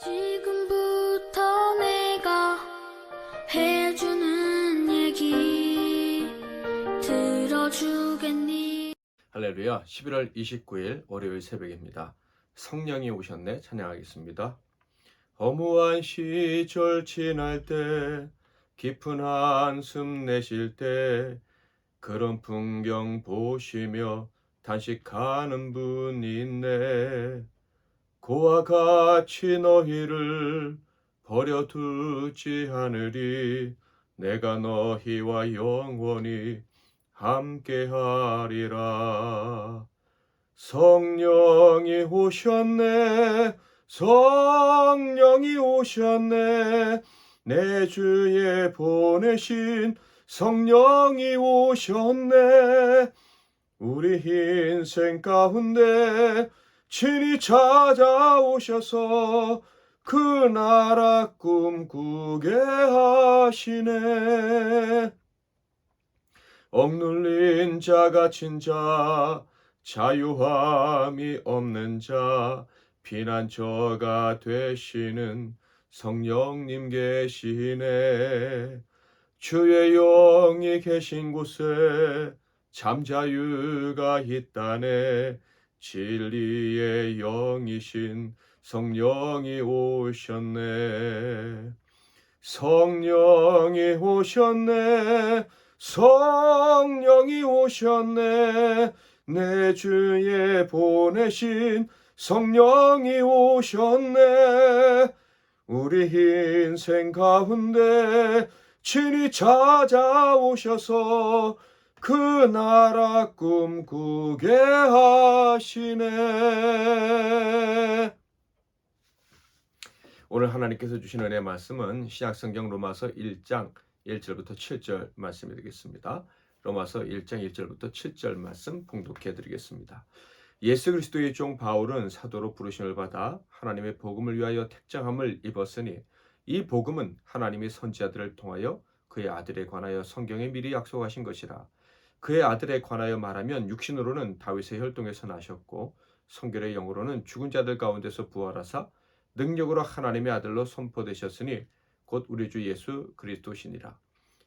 지금부터 내가 해주는 얘기 들어주겠니? 할렐루야. 11월 29일 월요일 새벽입니다. 성령이 오셨네 찬양하겠습니다. 허무한 시절 지날 때 깊은 한숨 내쉴 때 그런 풍경 보시며 단식하는 분이 있네. 고와 같이 너희를 버려두지 않으리. 내가 너희와 영원히 함께하리라. 성령이 오셨네. 성령이 오셨네. 내 주에 보내신 성령이 오셨네. 우리 인생 가운데 친히 찾아오셔서 그 나라 꿈꾸게 하시네. 억눌린 자 갇힌 자 자유함이 없는 자 피난처가 되시는 성령님 계시네. 주의 영이 계신 곳에 잠자유가 있다네. 진리의 영이신 성령이 오셨네. 성령이 오셨네. 성령이 오셨네. 내 주에 보내신 성령이 오셨네. 우리 인생 가운데 친히 찾아오셔서 그 나라 꿈꾸게 하시네. 오늘 하나님께서 주신 은혜의 말씀은 신약성경 로마서 1장 1절부터 7절 말씀이 되겠습니다. 로마서 1장 1절부터 7절 말씀 봉독해 드리겠습니다. 예수 그리스도의 종 바울은 사도로 부르심을 받아 하나님의 복음을 위하여 택정함을 입었으니 이 복음은 하나님의 선지자들을 통하여 그의 아들에 관하여 성경에 미리 약속하신 것이라. 그의 아들에 관하여 말하면 육신으로는 다윗의 혈통에서 나셨고 성결의 영으로는 죽은 자들 가운데서 부활하사 능력으로 하나님의 아들로 선포되셨으니 곧 우리 주 예수 그리스도시니라.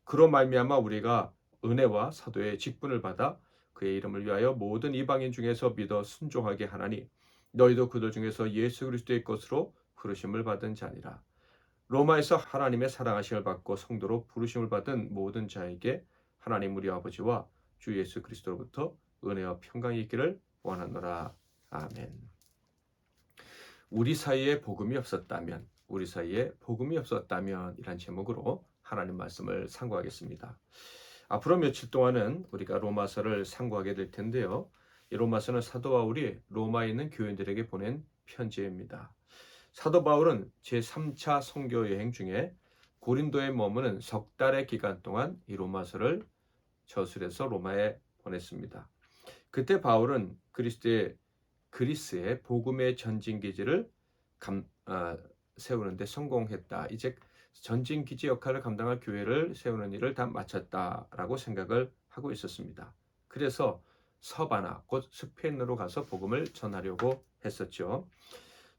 그로 말미암아 우리가 은혜와 사도의 직분을 받아 그의 이름을 위하여 모든 이방인 중에서 믿어 순종하게 하나니 너희도 그들 중에서 예수 그리스도의 것으로 부르심을 받은 자니라. 로마에서 하나님의 사랑하심을 받고 성도로 부르심을 받은 모든 자에게 하나님 우리 아버지와 주 예수 그리스도로부터 은혜와 평강이 있기를 원하노라. 아멘. 우리 사이에 복음이 없었다면 이란 제목으로 하나님 말씀을 상고하겠습니다. 앞으로 며칠 동안은 우리가 로마서를 상고하게 될 텐데요. 이 로마서는 사도 바울이 로마에 있는 교인들에게 보낸 편지입니다. 사도 바울은 제3차 선교 여행 중에 고린도에 머무는 석 달의 기간 동안 이 로마서를 저술해서 로마에 보냈습니다. 그때 바울은 그리스의 복음의 전진기지를 세우는데 성공했다. 이제 전진기지 역할을 감당할 교회를 세우는 일을 다 마쳤다라고 생각을 하고 있었습니다. 그래서 서바나 곧 스페인으로 가서 복음을 전하려고 했었죠.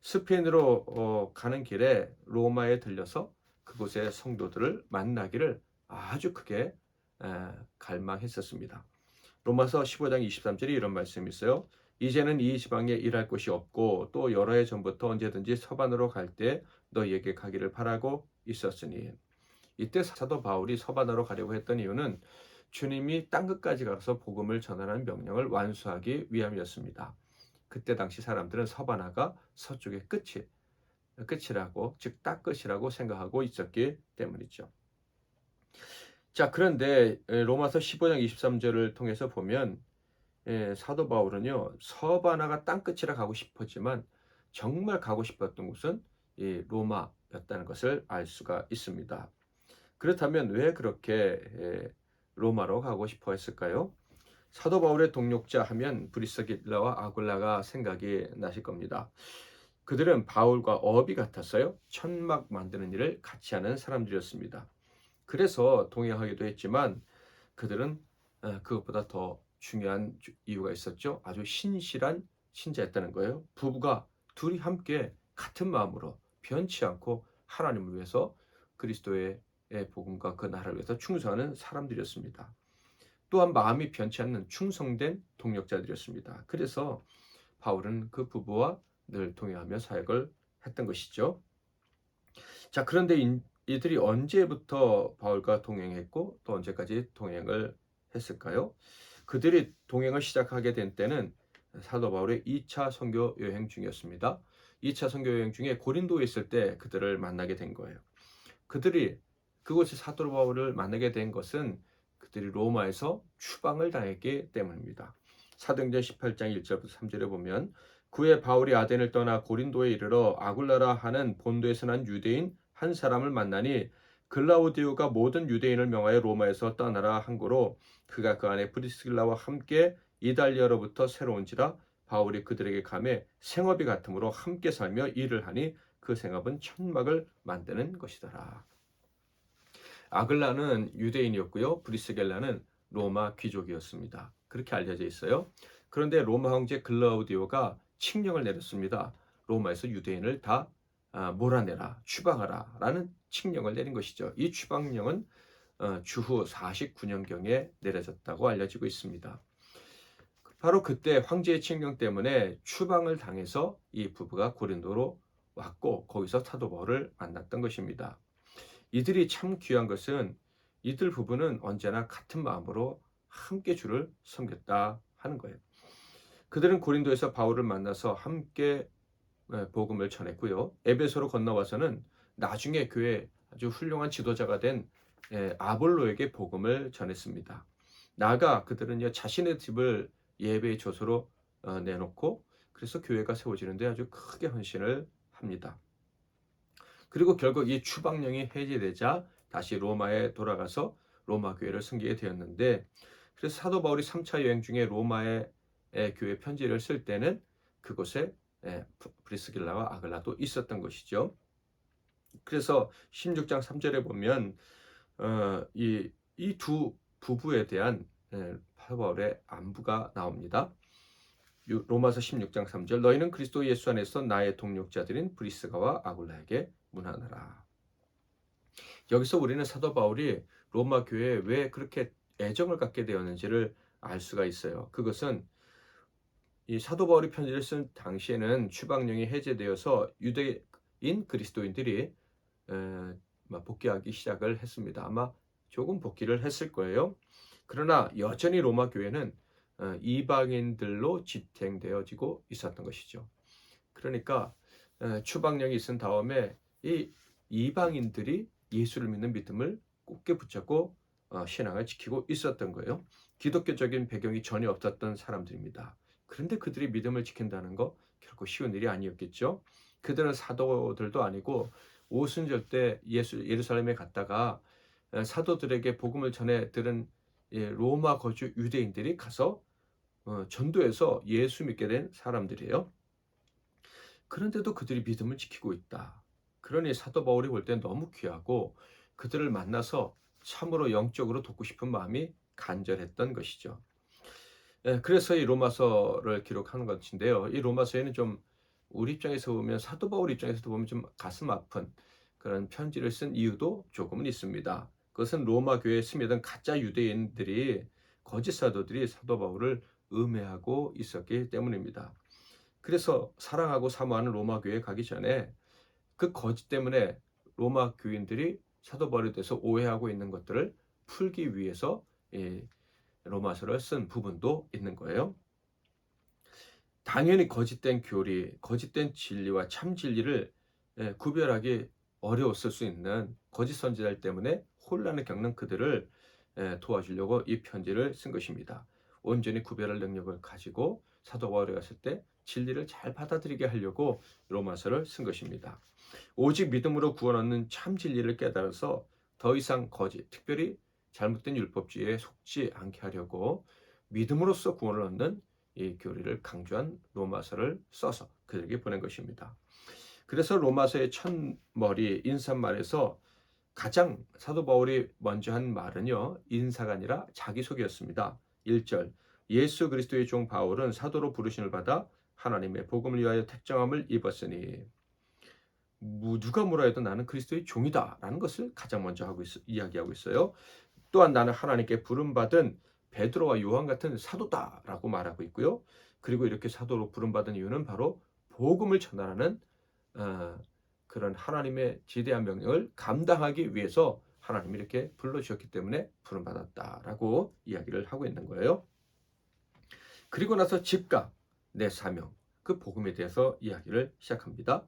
스페인으로 가는 길에 로마에 들려서 그곳의 성도들을 만나기를 아주 크게 갈망했었습니다. 로마서 15장 23절에 이런 말씀이 있어요. 이제는 이 지방에 일할 곳이 없고 또 여러 해 전부터 언제든지 서반으로 갈 때 너희에게 가기를 바라고 있었으니. 이때 사도 바울이 서반으로 가려고 했던 이유는 주님이 땅끝까지 가서 복음을 전하는 명령을 완수하기 위함이었습니다. 그때 당시 사람들은 서바나가 서쪽의 끝이라고, 즉 땅끝이라고 생각하고 있었기 때문이죠. 자, 그런데 로마서 15장 23절을 통해서 보면 사도 바울은요, 서바나가 땅끝이라 가고 싶었지만 정말 가고 싶었던 곳은 이 로마였다는 것을 알 수가 있습니다. 그렇다면 왜 그렇게 로마로 가고 싶어 했을까요? 사도 바울의 동력자 하면 브리스길라와 아굴라가 생각이 나실 겁니다. 그들은 바울과 어업이 같았어요. 천막 만드는 일을 같이 하는 사람들이었습니다. 그래서 동행하기도 했지만 그들은 그것보다 더 중요한 이유가 있었죠. 아주 신실한 신자였다는 거예요. 부부가 둘이 함께 같은 마음으로 변치 않고 하나님을 위해서 그리스도의 복음과 그 나라를 위해서 충성하는 사람들이었습니다. 또한 마음이 변치 않는 충성된 동력자들이었습니다. 그래서 바울은 그 부부와 늘 동행하며 사역을 했던 것이죠. 자, 그런데 이들이 언제부터 바울과 동행했고 또 언제까지 동행을 했을까요? 그들이 동행을 시작하게 된 때는 사도 바울의 2차 선교 여행 중이었습니다. 2차 선교 여행 중에 고린도에 있을 때 그들을 만나게 된 거예요. 그들이 그곳에 사도 바울을 만나게 된 것은 그들이 로마에서 추방을 당했기 때문입니다. 사도행전 18장 1절부터 3절에 보면 그의 바울이 아덴을 떠나 고린도에 이르러 아굴라라 하는 본도에서 난 유대인 한 사람을 만나니 글라우디오가 모든 유대인을 명하여 로마에서 떠나라 한 거로 그가 그 안에 브리스길라와 함께 이달리아로부터 새로운지라 바울이 그들에게 감해 생업이 같으므로 함께 살며 일을 하니 그 생업은 천막을 만드는 것이더라. 아글라는 유대인이었고요. 브리스겔라는 로마 귀족이었습니다. 그렇게 알려져 있어요. 그런데 로마 황제 글라우디오가 칙령을 내렸습니다. 로마에서 유대인을 다 몰아내라, 추방하라 라는 칙령을 내린 것이죠. 이 추방령은 주후 49년경에 내려졌다고 알려지고 있습니다. 바로 그때 황제의 칙령 때문에 추방을 당해서 이 부부가 고린도로 왔고 거기서 사도 바울을 만났던 것입니다. 이들이 참 귀한 것은 이들 부부는 언제나 같은 마음으로 함께 주를 섬겼다 하는 거예요. 그들은 고린도에서 바울을 만나서 함께 복음을 전했고요. 에베소로 건너와서는 나중에 교회 아주 훌륭한 지도자가 된 아볼로에게 복음을 전했습니다. 나아가 그들은 자신의 집을 예배의 조소로 내놓고 그래서 교회가 세워지는데 아주 크게 헌신을 합니다. 그리고 결국 이 추방령이 해제되자 다시 로마에 돌아가서 로마 교회를 섬기게 되었는데 그래서 사도 바울이 3차 여행 중에 로마의 교회 편지를 쓸 때는 그곳에 브리스길라와 아글라도 있었던 것이죠. 그래서 16장 3절에 보면 이 두 부부에 대한 사도 바울의 안부가 나옵니다. 로마서 16장 3절 너희는 그리스도 예수 안에서 나의 동력자들인 브리스가와 아굴라에게 문하노라. 여기서 우리는 사도 바울이 로마 교회에 왜 그렇게 애정을 갖게 되었는지를 알 수가 있어요. 그것은 이 사도 바울이 편지를 쓴 당시에는 추방령이 해제되어서 유대인 그리스도인들이 복귀하기 시작을 했습니다. 아마 조금 복귀를 했을 거예요. 그러나 여전히 로마 교회는 이방인들로 지탱되어지고 있었던 것이죠. 그러니까 추방령이 있은 다음에 이 이방인들이 예수를 믿는 믿음을 굳게 붙잡고 신앙을 지키고 있었던 거예요. 기독교적인 배경이 전혀 없었던 사람들입니다. 그런데 그들이 믿음을 지킨다는 거 결코 쉬운 일이 아니었겠죠. 그들은 사도들도 아니고 오순절 때 예루살렘에 갔다가 사도들에게 복음을 전해 들은 로마 거주 유대인들이 가서 전도해서 예수 믿게 된 사람들이에요. 그런데도 그들이 믿음을 지키고 있다. 그러니 사도 바울이 볼 땐 너무 귀하고 그들을 만나서 참으로 영적으로 돕고 싶은 마음이 간절했던 것이죠. 그래서 이 로마서를 기록하는 것인데요. 이 로마서에는 좀 우리 입장에서 보면 사도 바울 입장에서도 보면 좀 가슴 아픈 그런 편지를 쓴 이유도 조금은 있습니다. 그것은 로마 교회에 스며든 가짜 유대인들이 거짓 사도들이 사도 바울을 음해하고 있었기 때문입니다. 그래서 사랑하고 사모하는 로마 교회에 가기 전에 그 거짓 때문에 로마 교인들이 사도 바울에 대해서 오해하고 있는 것들을 풀기 위해서 로마서를 쓴 부분도 있는 거예요. 당연히 거짓된 교리, 거짓된 진리와 참 진리를 구별하기 어려웠을 수 있는 거짓 선지자들 때문에 혼란을 겪는 그들을 도와주려고 이 편지를 쓴 것입니다. 온전히 구별할 능력을 가지고 사도 바울에 갔을 때 진리를 잘 받아들이게 하려고 로마서를 쓴 것입니다. 오직 믿음으로 구원 얻는 참 진리를 깨달아서 더 이상 거짓, 특별히 잘못된 율법주의에 속지 않게 하려고 믿음으로써 구원을 얻는 이 교리를 강조한 로마서를 써서 그들에게 보낸 것입니다. 그래서 로마서의 첫머리 인사말에서 가장 사도 바울이 먼저 한 말은요, 인사가 아니라 자기소개였습니다. 1절 예수 그리스도의 종 바울은 사도로 부르심을 받아 하나님의 복음을 위하여 택정함을 입었으니 누가 뭐라 해도 나는 그리스도의 종이다라는 것을 가장 먼저 이야기하고 있어요. 또한 나는 하나님께 부름받은 베드로와 요한 같은 사도다라고 말하고 있고요. 그리고 이렇게 사도로 부름받은 이유는 바로 복음을 전하는 그런 하나님의 지대한 명령을 감당하기 위해서 하나님이 이렇게 불러주셨기 때문에 부름받았다라고 이야기를 하고 있는 거예요. 그리고 나서 집값, 내 사명, 그 복음에 대해서 이야기를 시작합니다.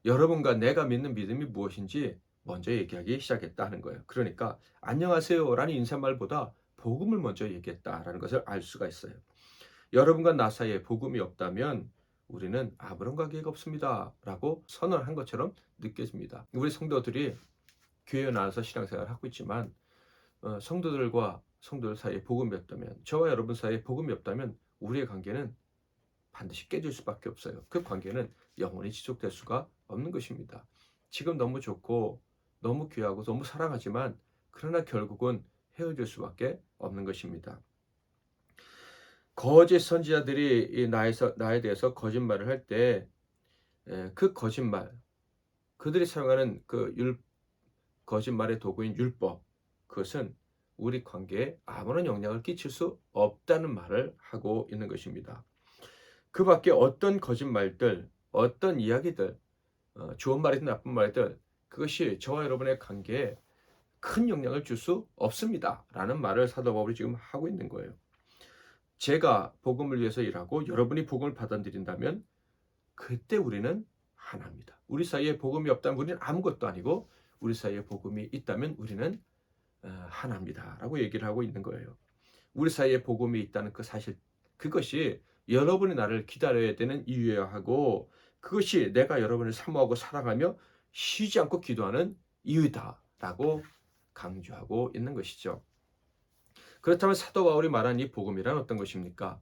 여러분과 내가 믿는 믿음이 무엇인지 먼저 얘기하기 시작했다는 거예요. 그러니까 안녕하세요라는 인사말보다 복음을 먼저 얘기했다라는 것을 알 수가 있어요. 여러분과 나 사이에 복음이 없다면 우리는 아무런 관계가 없습니다라고 선언한 것처럼 느껴집니다. 우리 성도들이 교회에 나와서 신앙생활을 하고 있지만 성도들과 성도들 사이에 복음이 없다면, 저와 여러분 사이에 복음이 없다면 우리의 관계는 반드시 깨질 수밖에 없어요. 그 관계는 영원히 지속될 수가 없는 것입니다. 지금 너무 좋고 너무 귀하고 너무 사랑하지만 그러나 결국은 헤어질 수밖에 없는 것입니다. 거짓 선지자들이 나에 대해서 거짓말을 할 때 그 거짓말, 그들이 사용하는 거짓말의 도구인 율법, 그것은 우리 관계에 아무런 영향을 끼칠 수 없다는 말을 하고 있는 것입니다. 그 밖에 어떤 거짓말들, 어떤 이야기들, 좋은 말이든 나쁜 말이든 그것이 저와 여러분의 관계에 큰 영향을 줄 수 없습니다 라는 말을 사도 바울이 지금 하고 있는 거예요. 제가 복음을 위해서 일하고 여러분이 복음을 받아들인다면 그때 우리는 하나입니다. 우리 사이에 복음이 없다면 우리는 아무것도 아니고, 우리 사이에 복음이 있다면 우리는 하나입니다 라고 얘기를 하고 있는 거예요. 우리 사이에 복음이 있다는 그 사실, 그것이 여러분이 나를 기다려야 되는 이유여야 하고, 그것이 내가 여러분을 사모하고 사랑하며 쉬지 않고 기도하는 이유다라고 강조하고 있는 것이죠. 그렇다면 사도 바울이 말한 이 복음이란 어떤 것입니까?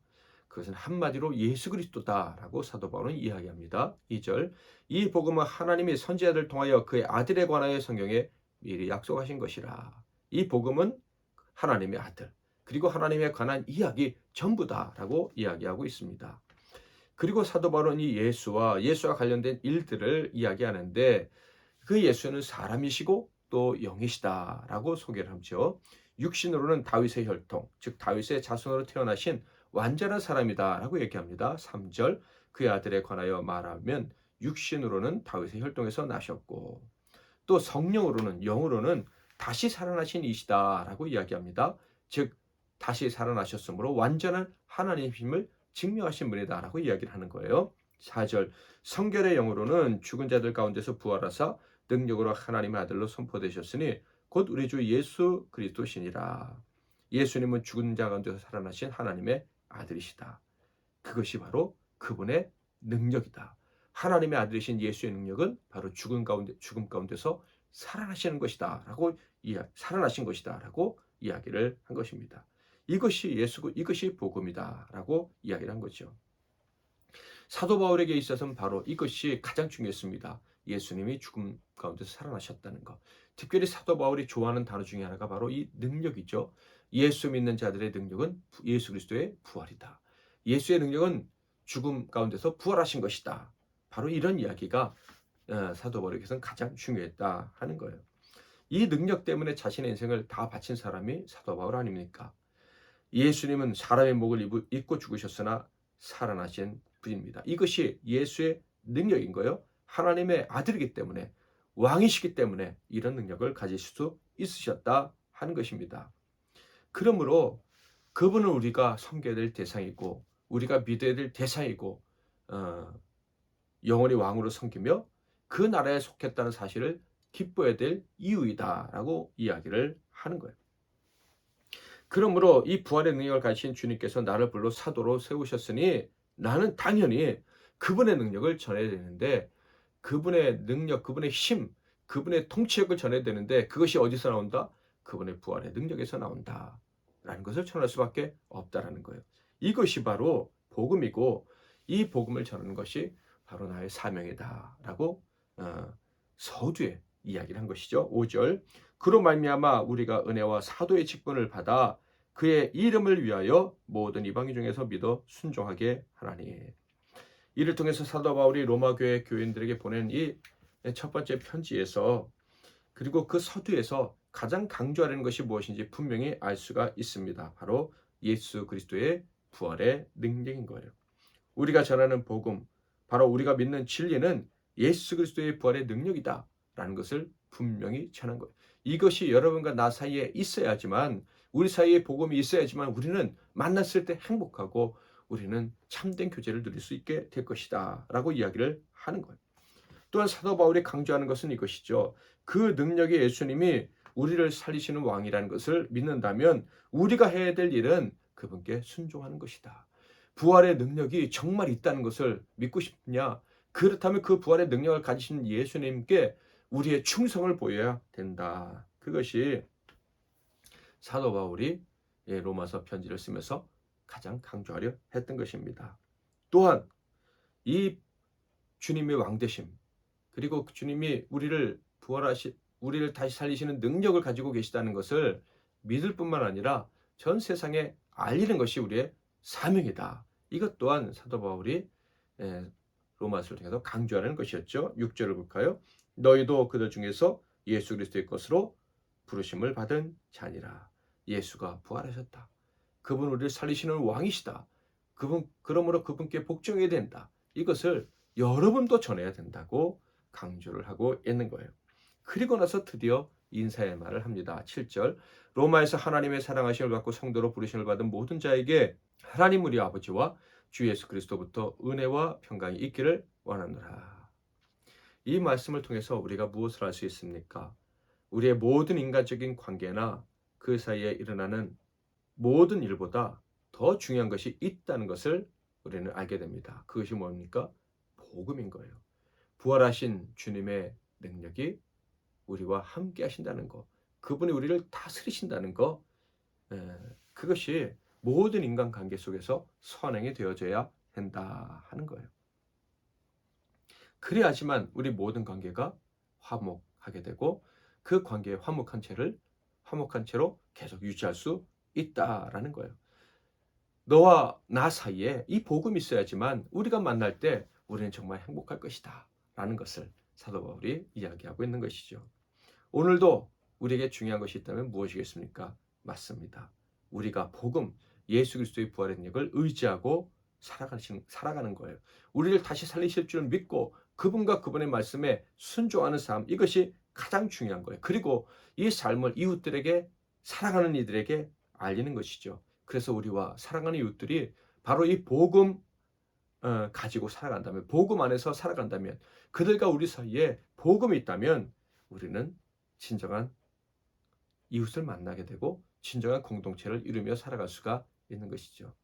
그것은 한마디로 예수 그리스도다라고 사도 바울은 이야기합니다. 2절, 이 복음은 하나님이 선지자들 통하여 그의 아들에 관하여 성경에 미리 약속하신 것이라. 이 복음은 하나님의 아들, 그리고 하나님에 관한 이야기 전부다라고 이야기하고 있습니다. 그리고 사도 바울은 이 예수와 관련된 일들을 이야기하는데, 그 예수는 사람이시고 또 영이시다라고 소개를 하죠. 육신으로는 다윗의 혈통, 즉 다윗의 자손으로 태어나신 완전한 사람이다라고 얘기합니다. 3절, 그의 아들에 관하여 말하면 육신으로는 다윗의 혈통에서 나셨고, 또 성령으로는, 영으로는 다시 살아나신 이시다라고 이야기합니다. 즉 다시 살아나셨으므로 완전한 하나님임을 증명하신 분이다라고 이야기를 하는 거예요. 4절, 성결의 영으로는 죽은 자들 가운데서 부활하사 능력으로 하나님의 아들로 선포되셨으니 곧 우리 주 예수 그리스도시니라. 예수님은 죽은 자 가운데서 살아나신 하나님의 아들이시다. 그것이 바로 그분의 능력이다. 하나님의 아들이신 예수의 능력은 바로 죽음 가운데서 살아나시는 것이다라고 살아나신 것이다라고 이야기를 한 것입니다. 이것이 이것이 복음이다라고 이야기를 한 거죠. 사도 바울에게 있어서는 바로 이것이 가장 중요했습니다. 예수님이 죽음 가운데서 살아나셨다는 것. 특별히 사도 바울이 좋아하는 단어 중에 하나가 바로 이 능력이죠. 예수 믿는 자들의 능력은 예수 그리스도의 부활이다. 예수의 능력은 죽음 가운데서 부활하신 것이다. 바로 이런 이야기가 사도 바울에게서는 가장 중요했다 하는 거예요. 이 능력 때문에 자신의 인생을 다 바친 사람이 사도 바울 아닙니까? 예수님은 사람의 목을 입고 죽으셨으나 살아나신 분입니다. 이것이 예수의 능력인 거예요. 하나님의 아들이기 때문에, 왕이시기 때문에 이런 능력을 가지실 수 있으셨다 하는 것입니다. 그러므로 그분은 우리가 섬겨야 될 대상이고, 우리가 믿어야 될 대상이고, 영원히 왕으로 섬기며 그 나라에 속했다는 사실을 기뻐해야 될 이유이다라고 이야기를 하는 거예요. 그러므로 이 부활의 능력을 가지신 주님께서 나를 불러 사도로 세우셨으니 나는 당연히 그분의 능력을 전해야 되는데, 그분의 능력, 그분의 힘, 그분의 통치력을 전해야 되는데, 그것이 어디서 나온다? 그분의 부활의 능력에서 나온다 라는 것을 전할 수밖에 없다라는 거예요. 이것이 바로 복음이고, 이 복음을 전하는 것이 바로 나의 사명이다 라고 서두에 이야기를 한 것이죠. 5절, 그로 말미암아 우리가 은혜와 사도의 직분을 받아 그의 이름을 위하여 모든 이방인 중에서 믿어 순종하게 하나니. 이를 통해서 사도 바울이 로마 교회 교인들에게 보낸 이 첫 번째 편지에서 그리고 그 서두에서 가장 강조하려는 것이 무엇인지 분명히 알 수가 있습니다. 바로 예수 그리스도의 부활의 능력인 거예요. 우리가 전하는 복음, 바로 우리가 믿는 진리는 예수 그리스도의 부활의 능력이다라는 것을 분명히 전한 거예요. 이것이 여러분과 나 사이에 있어야지만, 우리 사이에 복음이 있어야지만 우리는 만났을 때 행복하고 우리는 참된 교제를 누릴 수 있게 될 것이다 라고 이야기를 하는 거예요. 또한 사도 바울이 강조하는 것은 이것이죠. 그 능력의 예수님이 우리를 살리시는 왕이라는 것을 믿는다면 우리가 해야 될 일은 그분께 순종하는 것이다. 부활의 능력이 정말 있다는 것을 믿고 싶냐? 그렇다면 그 부활의 능력을 가지신 예수님께 우리의 충성을 보여야 된다. 그것이 사도 바울이 로마서 편지를 쓰면서 가장 강조하려 했던 것입니다. 또한 이 주님의 왕되심, 그리고 주님이 우리를 다시 살리시는 능력을 가지고 계시다는 것을 믿을 뿐만 아니라 전 세상에 알리는 것이 우리의 사명이다. 이것 또한 사도 바울이 로마서를 통해서 강조하는 것이었죠. 6절을 볼까요? 너희도 그들 중에서 예수 그리스도의 것으로 부르심을 받은 자니라. 예수가 부활하셨다. 그분 우리를 살리시는 왕이시다. 그러므로 그분께 복종해야 된다. 이것을 여러분도 전해야 된다고 강조를 하고 있는 거예요. 그리고 나서 드디어 인사의 말을 합니다. 7절 로마에서 하나님의 사랑하심을 받고 성도로 부르심을 받은 모든 자에게 하나님 우리 아버지와 주 예수 그리스도부터 은혜와 평강이 있기를 원하노라. 이 말씀을 통해서 우리가 무엇을 알 수 있습니까? 우리의 모든 인간적인 관계나 그 사이에 일어나는 모든 일보다 더 중요한 것이 있다는 것을 우리는 알게 됩니다. 그것이 뭡니까? 복음인 거예요. 부활하신 주님의 능력이 우리와 함께 하신다는 것, 그분이 우리를 다스리신다는 것, 그것이 모든 인간관계 속에서 선행이 되어져야 된다 하는 거예요. 그래야지만 우리 모든 관계가 화목하게 되고 그 관계의 화목한 채로 계속 유지할 수 있다라는 거예요. 너와 나 사이에 이 복음이 있어야지만 우리가 만날 때 우리는 정말 행복할 것이다 라는 것을 사도 바울이 이야기하고 있는 것이죠. 오늘도 우리에게 중요한 것이 있다면 무엇이겠습니까? 맞습니다. 우리가 복음, 예수 그리스도의 부활의 능력을 의지하고 살아가는 거예요. 우리를 다시 살리실 줄 믿고 그분과 그분의 말씀에 순종하는 삶, 이것이 가장 중요한 거예요. 그리고 이 삶을 이웃들에게, 살아가는 이들에게 알리는 것이죠. 그래서 우리와 사랑하는 이웃들이 바로 이 복음 가지고 살아간다면, 복음 안에서 살아간다면, 그들과 우리 사이에 복음이 있다면 우리는 진정한 이웃을 만나게 되고 진정한 공동체를 이루며 살아갈 수가 있는 것이죠.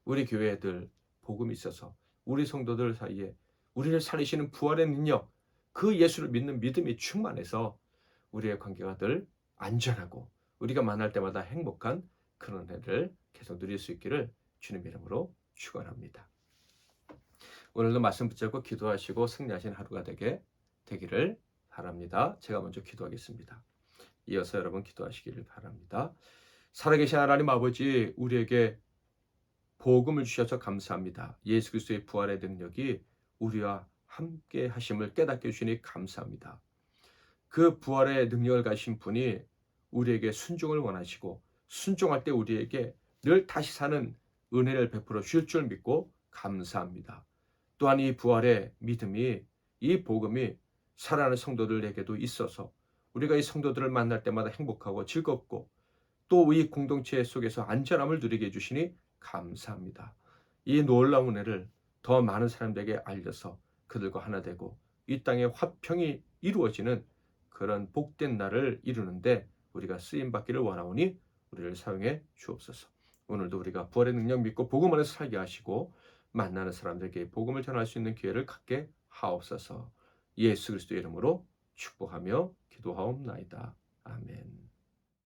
우리 교회들 복음이 있어서 우리 성도들 사이에 우리를 살리시는 부활의 능력, 그 예수를 믿는 믿음이 충만해서 우리의 관계가 늘 안전하고 우리가 만날 때마다 행복한 그런 해를 계속 누릴 수 있기를 주님 이름으로 축원합니다. 오늘도 말씀 붙잡고 기도하시고 승리하신 하루가 되기를 바랍니다. 제가 먼저 기도하겠습니다. 이어서 여러분 기도하시기를 바랍니다. 살아계신 하나님 아버지, 우리에게 복음을 주셔서 감사합니다. 예수 그리스도의 부활의 능력이 우리와 함께 하심을 깨닫게 해주시니 감사합니다. 그 부활의 능력을 가진 분이 우리에게 순종을 원하시고 순종할 때 우리에게 늘 다시 사는 은혜를 베풀어 주실 줄 믿고 감사합니다. 또한 이 부활의 믿음이, 이 복음이 살아가는 성도들에게도 있어서 우리가 이 성도들을 만날 때마다 행복하고 즐겁고 또 이 공동체 속에서 안전함을 누리게 해주시니 감사합니다. 이 놀라운 은혜를 더 많은 사람들에게 알려서 그들과 하나 되고 이 땅에 화평이 이루어지는 그런 복된 날을 이루는데 우리가 쓰임받기를 원하오니 우리를 사용해 주옵소서. 오늘도 우리가 부활의 능력 믿고 복음 안에서 살게 하시고 만나는 사람들에게 복음을 전할 수 있는 기회를 갖게 하옵소서. 예수 그리스도의 이름으로 축복하며 기도하옵나이다. 아멘.